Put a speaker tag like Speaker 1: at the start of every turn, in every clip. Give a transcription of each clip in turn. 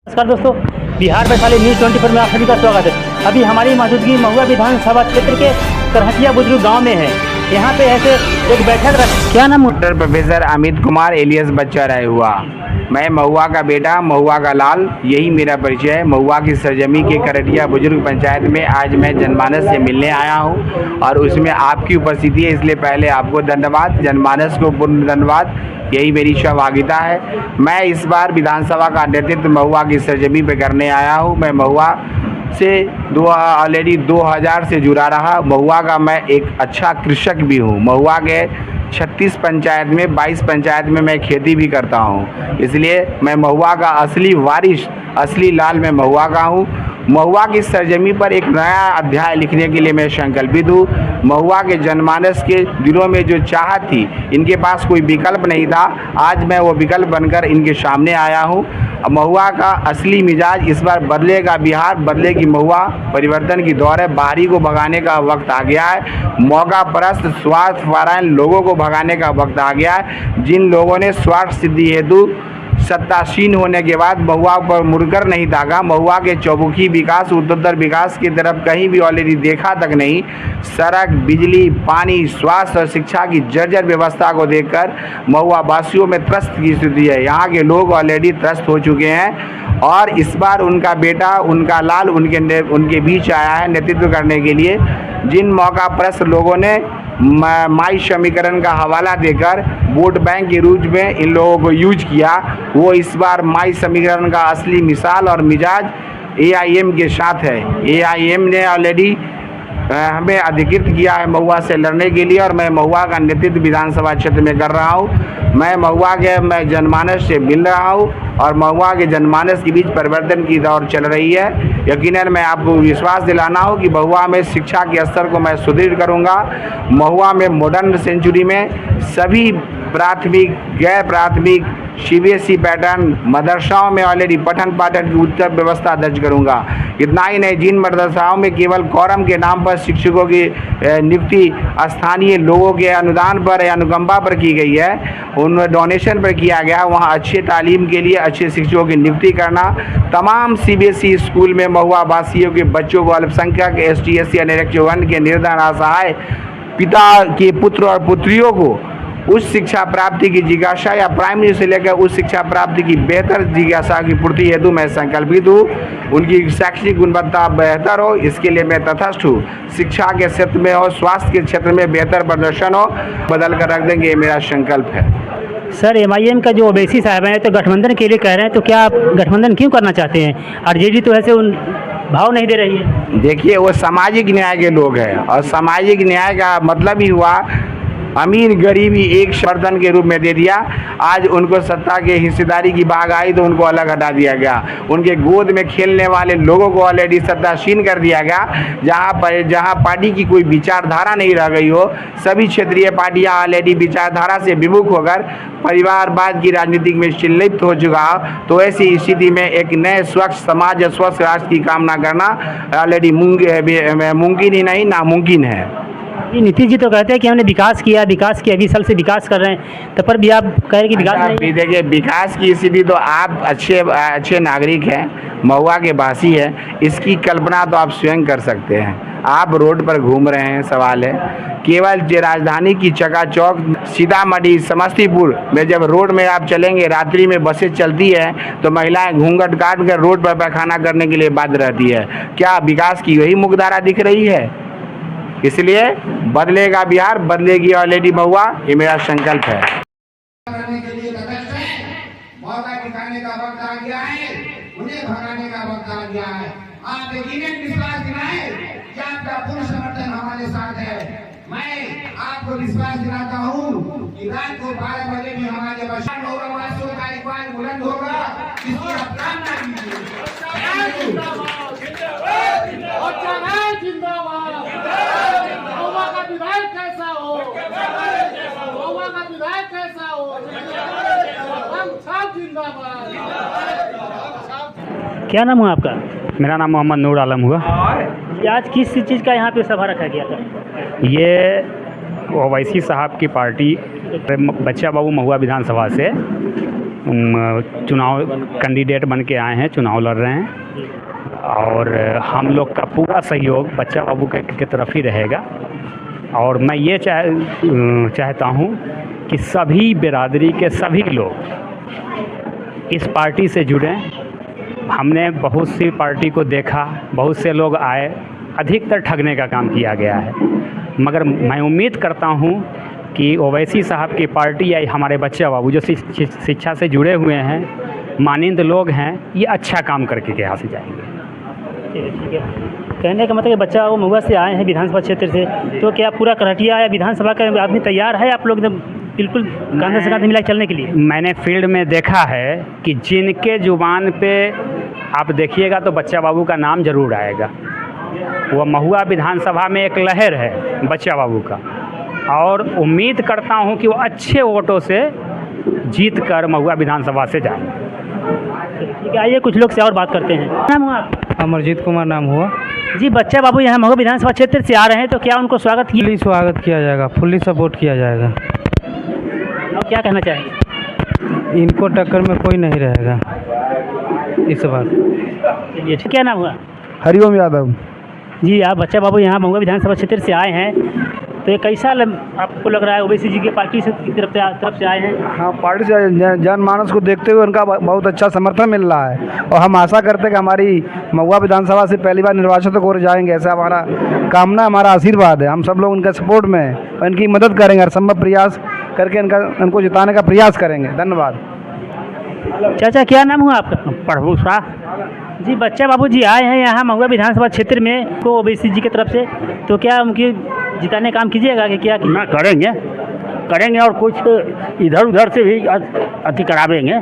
Speaker 1: नमस्कार दोस्तों, बिहार वैशाली न्यूज़ 24 में आप सभी का स्वागत है। अभी हमारी मौजूदगी महुआ विधानसभा क्षेत्र के करहटिया बुजुर्ग गांव में है। यहाँ पे ऐसे एक बैठक क्या नाम?
Speaker 2: Doctor professor Amit Kumar alias बच्चा रहे हुआ। मैं महुआ का बेटा, महुआ का लाल, यही मेरा परिचय है। महुआ की सरजमी के करहटिया बुजुर्ग पंचायत में आज मैं जनमानस से मिलने आया हूँ और उसमें आपकी उपस्थिति है, इसलिए पहले आपको धन्यवाद, जनमानस को पूर्ण धन्यवाद। यही मेरी सहभागिता है। मैं इस बार विधानसभा का नेतृत्व महुआ की सरजमी पे करने आया हूँ। मैं महुआ से ऑलरेडी 2000 से जुड़ा रहा। महुआ का मैं एक अच्छा कृषक भी हूँ। महुआ के 36 पंचायत में 22 पंचायत में मैं खेती भी करता हूँ, इसलिए मैं महुआ का असली वारिस, असली लाल मैं महुआ का हूँ। महुआ की सरजमी पर एक नया अध्याय लिखने के लिए मैं संकल्पित हूँ। महुआ के जनमानस के दिलों में जो चाहत थी, इनके पास कोई विकल्प नहीं था, आज मैं वो विकल्प बनकर इनके सामने आया हूँ। महुआ का असली मिजाज इस बार बदलेगा, बिहार बदलेगी। महुआ परिवर्तन की दौर है, बाहरी को भगाने का वक्त आ गया है। मौका परस्त स्वार्थपरायण लोगों को भगाने का वक्त आ गया है। जिन लोगों ने स्वार्थ सिद्धि हेतु सत्तासीन होने के बाद महुआ पर मुड़कर नहीं ताका, महुआ के चौमुखी विकास, उत्तरोत्तर विकास की तरफ कहीं भी ऑलरेडी देखा तक नहीं। सड़क, बिजली, पानी, स्वास्थ्य और शिक्षा की जर्जर व्यवस्था को देखकर महुआ वासियों में त्रस्त की स्थिति है। यहाँ के लोग ऑलरेडी त्रस्त हो चुके हैं और इस बार उनका बेटा, उनका लाल उनके बीच आया है नेतृत्व करने के लिए। जिन मौका परस्त लोगों ने माई समीकरण का हवाला देकर वोट बैंक के रूप में इन लोगों को यूज किया, वो इस बार माई समीकरण का असली मिसाल और मिजाज AIM के साथ है। AIM ने ऑलरेडी हमें अधिकृत किया है महुआ से लड़ने के लिए और मैं महुआ का नेतृत्व विधानसभा क्षेत्र में कर रहा हूँ। मैं महुआ के जनमानस से मिल रहा हूँ और महुआ के जनमानस के बीच परिवर्तन की दौर चल रही है। यकीनन मैं आपको विश्वास दिलाना हो कि महुआ में शिक्षा के स्तर को मैं सुदृढ़ करूँगा। महुआ में मॉडर्न सेंचुरी में सभी प्राथमिक, गैर प्राथमिक, CBSE पैटर्न मदरसाओं में ऑलरेडी पठन पाठन की उच्च व्यवस्था दर्ज करूंगा। इतना ही नहीं, जिन मदरसाओं में केवल कोरम के नाम पर शिक्षकों की नियुक्ति स्थानीय लोगों के अनुदान पर या अनुकंपा पर की गई है, उन डोनेशन पर किया गया, वहां अच्छे तालीम के लिए अच्छे शिक्षकों की नियुक्ति करना। तमाम CBSE स्कूल में महुआ वासियों के बच्चों को, अल्पसंख्यक, ST SC अनिरक्षित वर्ग के निर्धन असहाय पिता के पुत्र और पुत्रियों को उस शिक्षा प्राप्ति की जिज्ञासा या प्राइमरी से लेकर उस शिक्षा प्राप्ति की बेहतर जिज्ञासा की पूर्ति हेतु मैं संकल्पित हूँ। उनकी शैक्षणिक गुणवत्ता बेहतर हो, इसके लिए मैं तटस्थ हूँ। शिक्षा के क्षेत्र में हो, स्वास्थ्य के क्षेत्र में बेहतर प्रदर्शन हो, बदल कर रख देंगे, ये मेरा संकल्प है।
Speaker 1: सर, MIM का जो ओवैसी साहब हैं तो गठबंधन के लिए कह रहे हैं, तो क्या आप गठबंधन क्यों करना चाहते हैं? RJD तो ऐसे उन भाव नहीं दे रही है।
Speaker 2: देखिए, वो सामाजिक न्याय के लोग हैं और सामाजिक न्याय का मतलब ही हुआ अमीर गरीबी एक बर्तन के रूप में दे दिया। आज उनको सत्ता के हिस्सेदारी की बाग आई तो उनको अलग हटा दिया गया। उनके गोद में खेलने वाले लोगों को ऑलरेडी सत्तासीन कर दिया गया। जहां पार्टी की कोई विचारधारा नहीं रह गई हो, सभी क्षेत्रीय पार्टियां ऑलरेडी विचारधारा से विमुख होकर परिवारवाद की राजनीति में संलिप्त हो चुका हो, तो ऐसी स्थिति में एक नए स्वच्छ समाज या स्वच्छ राष्ट्र की कामना करना ऑलरेडी मुमकिन ही नहीं, नामुमकिन है।
Speaker 1: नीतीश जी तो कहते हैं कि हमने विकास किया, 20 साल से विकास कर रहे हैं, तब पर भी आप कह रहे हैं कि विकास नहीं।
Speaker 2: देखिए, विकास की स्थिति तो आप अच्छे नागरिक हैं, महुआ के वासी हैं, इसकी कल्पना तो आप स्वयं कर सकते हैं। आप रोड पर घूम रहे हैं, सवाल है केवल राजधानी की चकाचौक सीतामढ़ी, समस्तीपुर में जब रोड में आप चलेंगे, रात्रि में बसें चलती है तो महिलाएं घूंघट काट कर रोड पर पैखाना करने के लिए बाध्य रहती है। क्या विकास की वही मुखधारा दिख रही है? इसलिए बदलेगा बिहार, बदलेगी ऑलरेडी महुआ, ये मेरा संकल्प है।
Speaker 3: करने के लिए तटस्थ है, मौका दिखाने का वक्त आ गया है, उन्हें भगाने का वक्त आ गया है। आप यकीनन विश्वास दिलाएं कि आपका पूर्ण समर्थन हमारे साथ है। मैं आपको विश्वास दिलाता हूँ कि रात को 12 बजे भी हमारे वासियों का एक बार बुलंद होगा, इसकी आप कामना कीजिए।
Speaker 1: क्या नाम हुआ आपका?
Speaker 4: मेरा नाम मोहम्मद नूर आलम हुआ।
Speaker 1: आज किस चीज़ का यहाँ पे सभा रखा गया था?
Speaker 4: ये ओवैसी साहब की पार्टी बच्चा बाबू महुआ विधानसभा से चुनाव कैंडिडेट बन के आए हैं, चुनाव लड़ रहे हैं और हम लोग का पूरा सहयोग बच्चा बाबू के तरफ ही रहेगा। और मैं ये चाहता हूँ कि सभी बिरादरी के सभी लोग इस पार्टी से जुड़ें। हमने बहुत सी पार्टी को देखा, बहुत से लोग आए, अधिकतर ठगने का काम किया गया है, मगर मैं उम्मीद करता हूँ कि ओवैसी साहब की पार्टी या हमारे बच्चा बाबू जो शिक्षा से जुड़े हुए हैं, मानिंद लोग हैं, ये अच्छा काम करके के यहाँ से जाएंगे।
Speaker 1: ठीक है। कहने का मतलब कि बच्चा वो महुआ से आए हैं विधानसभा क्षेत्र से, तो क्या पूरा करहटिया या विधानसभा का आदमी तैयार है आप लोग एकदम बिल्कुल कांधे से कांधे मिला चलने के लिए?
Speaker 4: मैंने फील्ड में देखा है कि जिनके जुबान पे आप देखिएगा तो बच्चा बाबू का नाम जरूर आएगा। वो महुआ विधानसभा में एक लहर है बच्चा बाबू का, और उम्मीद करता हूँ कि वो अच्छे वोटों से जीत कर महुआ विधानसभा से जाएंगे।
Speaker 1: ठीक है, आइए कुछ लोग से और बात करते हैं। नाम हुआ आपका?
Speaker 5: अमरजीत कुमार नाम हुआ
Speaker 1: जी। बच्चा बाबू यहाँ महुआ विधानसभा क्षेत्र से आ रहे हैं, तो क्या उनको स्वागत
Speaker 5: फुल्ली स्वागत किया जाएगा, फुल्ली सपोर्ट किया जाएगा।
Speaker 1: और क्या कहना चाहेंगे?
Speaker 5: इनको टक्कर में कोई नहीं रहेगा इस बार।
Speaker 1: चलिए, ठीक। क्या नाम हुआ?
Speaker 5: हरिओम यादव।
Speaker 1: जी, आप बच्चा बाबू यहाँ महुआ विधानसभा क्षेत्र से आए हैं, तो ये कैसा आपको लग रहा है? ओवैसी जी की पार्टी से की तरफ से आए हैं।
Speaker 6: हाँ, पार्टी से जनमानस को देखते हुए उनका बहुत अच्छा समर्थन मिल रहा है, और हम आशा करते हैं कि हमारी महुआ विधानसभा से पहली बार निर्वाचित हो जाएंगे, ऐसा हमारा कामना, हमारा आशीर्वाद है। हम सब लोग उनके सपोर्ट में हैं और इनकी मदद करेंगे, हर संभव प्रयास करके उनको जिताने का प्रयास करेंगे। धन्यवाद।
Speaker 1: चाचा, क्या नाम हुआ आपका? प्रभु शाह। जी, बच्चा बाबू जी आए हैं यहाँ महुआ विधानसभा क्षेत्र में को ओवैसी जी की तरफ से, तो क्या उनकी जिताने काम कीजिएगा कि क्या?
Speaker 7: ना करेंगे और कुछ इधर उधर से भी अति करावेंगे।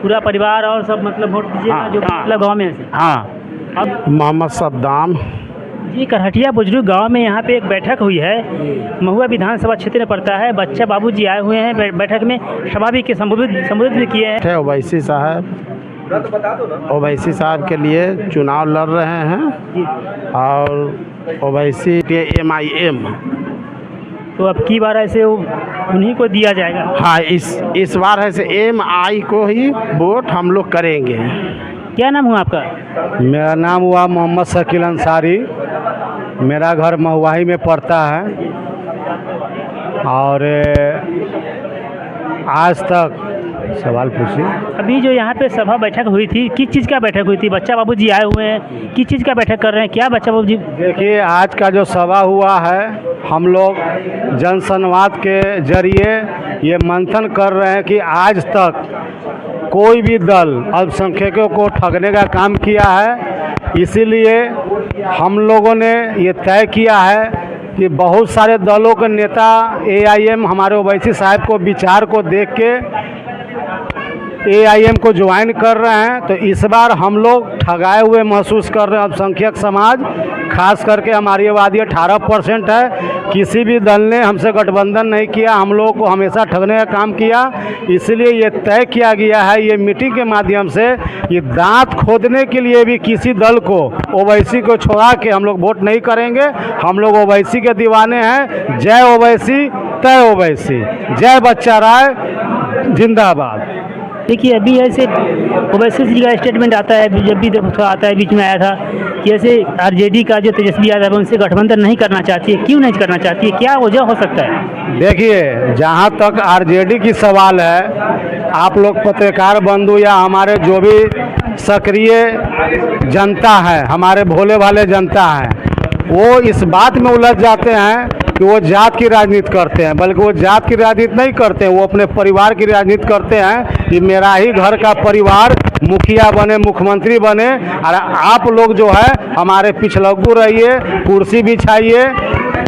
Speaker 1: पूरा परिवार और सब मतलब वोट दीजिएगा?
Speaker 7: हाँ,
Speaker 1: जो मतलब गाँव में से।
Speaker 7: हाँ।
Speaker 1: अब
Speaker 7: मोहम्मद सद्दाम
Speaker 1: जी, करहटिया बुजुर्ग गांव में यहाँ पे एक बैठक हुई है, महुआ विधानसभा क्षेत्र में पड़ता है। बच्चा बाबू जी आए हुए हैं बैठक में, सभा भी के संबोधित भी किए हैं।
Speaker 7: ओवैसी साहब के लिए चुनाव लड़ रहे हैं और ओवैसी के MIM।
Speaker 1: तो अब की बार ऐसे उन्हीं को दिया जाएगा?
Speaker 7: हाँ, इस बार ऐसे MI को ही वोट हम लोग करेंगे।
Speaker 1: क्या नाम हुआ आपका?
Speaker 6: मेरा नाम हुआ मोहम्मद शकील अंसारी। मेरा घर महुआही में पड़ता है, और आज तक सवाल पूछिए।
Speaker 1: अभी जो यहाँ पे सभा बैठक हुई थी, किस चीज़ का बैठक हुई थी? बच्चा बाबू जी आए हुए हैं, किस चीज़ का बैठक कर रहे हैं? क्या बच्चा बाबू जी?
Speaker 6: देखिए, आज का जो सभा हुआ है, हम लोग जन संवाद के जरिए ये मंथन कर रहे हैं कि आज तक कोई भी दल अल्पसंख्यकों को ठगने का काम किया है। इसीलिए हम लोगों ने ये तय किया है कि बहुत सारे दलों के नेता AIM हमारे ओवैसी साहब को विचार को देख के AIM को ज्वाइन कर रहे हैं। तो इस बार हम लोग ठगाए हुए महसूस कर रहे हैं। अल्पसंख्यक समाज, खास करके हमारी आबादी 18% है। किसी भी दल ने हमसे गठबंधन नहीं किया, हम लोगों को हमेशा ठगने का काम किया। इसलिए ये तय किया गया है ये मीटिंग के माध्यम से, ये दांत खोदने के लिए भी किसी दल को, ओवैसी को छोड़ा के हम लोग वोट नहीं करेंगे। हम लोग ओवैसी के दीवाने हैं। जय ओवैसी, तय ओवैसी, जय बच्चा राय जिंदाबाद।
Speaker 1: देखिए, अभी ऐसे ओवैसी जी का स्टेटमेंट आता है, जब भी देखो आता है, बीच में आया था कि ऐसे RJD का जो तेजस्वी यादव है उनसे गठबंधन नहीं करना चाहती है। क्यों नहीं करना चाहती है? क्या वजह हो सकता है?
Speaker 6: देखिए, जहाँ तक RJD की सवाल है, आप लोग पत्रकार बंधु या हमारे जो भी सक्रिय जनता है, हमारे भोले भाले जनता है, वो इस बात में उलझ जाते हैं कि वो जात की राजनीति करते हैं। बल्कि वो जात की राजनीति नहीं करते हैं, वो अपने परिवार की राजनीति करते हैं कि मेरा ही घर का परिवार मुखिया बने, मुख्यमंत्री बने, और आप लोग जो है हमारे पिछलग्गू रहिए, कुर्सी बिछाइए।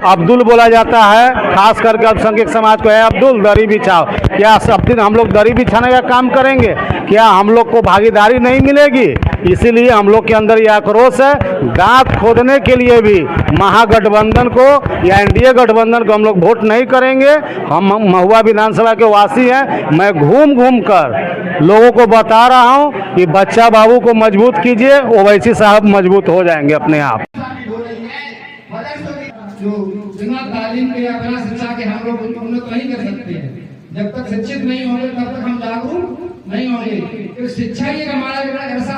Speaker 6: अब्दुल बोला जाता है, खास करके अल्पसंख्यक समाज को, है अब्दुल दरी बिछाओ। क्या सब दिन हम लोग दरी बिछाने का काम करेंगे? क्या हम लोग को भागीदारी नहीं मिलेगी? इसीलिए हम लोग के अंदर ये आक्रोश है। दांत खोदने के लिए भी महागठबंधन को या NDA गठबंधन को हम लोग वोट नहीं करेंगे। हम महुआ विधानसभा के वासी हैं। मैं घूम घूम कर लोगों को बता रहा हूं कि बच्चा बाबू को मजबूत कीजिए, ओवैसी साहब मजबूत हो जाएंगे अपने आप।
Speaker 3: जो बिना तालीम के या बिना शिक्षा के हम लोग उन्नत नहीं कर सकते हैं। जब तक शिक्षित नहीं होंगे तब तक हम जागरूक नहीं होंगे। तो शिक्षा ही हमारा जो है ऐसा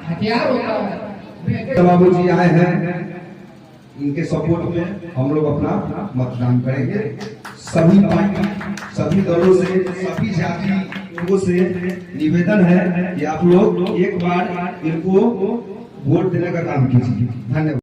Speaker 3: हथियार होता है।
Speaker 8: बाबू जी आए हैं, इनके सपोर्ट में हम लोग अपना मतदान करेंगे। सभी पार्टी, सभी दलों से, सभी जाति लोगों से निवेदन है कि आप लोग एक बार इनको वोट देने का काम कीजिए। धन्यवाद।